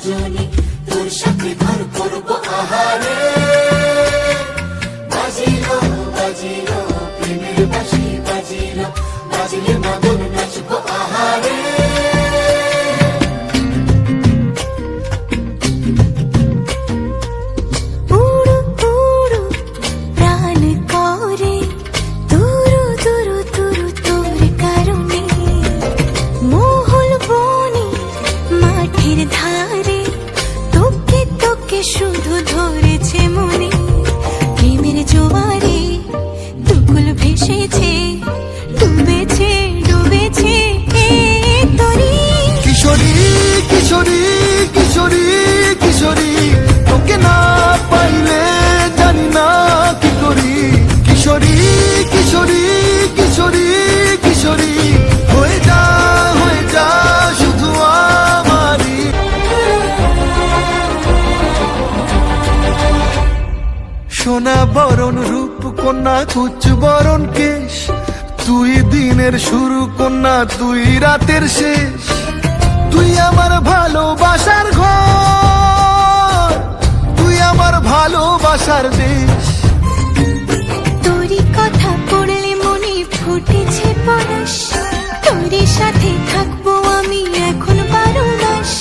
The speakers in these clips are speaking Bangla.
রজনী তোর সাথে ঘর করব আহারে বাজিলো বাজিলো প্রেমের বাঁশি বাজিলো বাজিলে মদন নাচবো আহারে ধারে তোকে তোকে শুধু ধরেছে মনে প্রেমের জোয়ারে দুকুল ভেসেছে ডুবেছে ডুবেছে তরি কিশোরী কিশোরী কিশোরী কিশোরী তোকে না পাইলে জানি না কি করি কিশোরী কিশোরী কিশোরী কিশোরী হয়ে যা শুধু সোনা বরণ রূপ কন্যা কুচ বরণ কেশ তুই দিনের শুরু কন্যা তুই রাতের শেষ তুই আমার ভালোবাসার ঘর তুই আমার ভালোবাসার দেশ তোরই কথা পড়লে মনে ফুটেছে পরশ তোরই সাথে থাকবো আমি এখন 12 মাস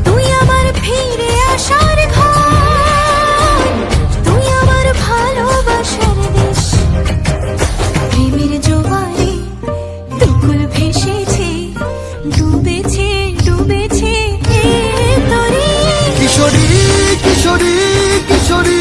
তুই আমার ফিরে আসার ঘর তুই আমার ভালোবাসার দেশ প্রেমের জোয়ারে দুকুল ভেসেছে ডুবেছে ডুবেছে তরি কিশোরী কিশোরী কিশোরী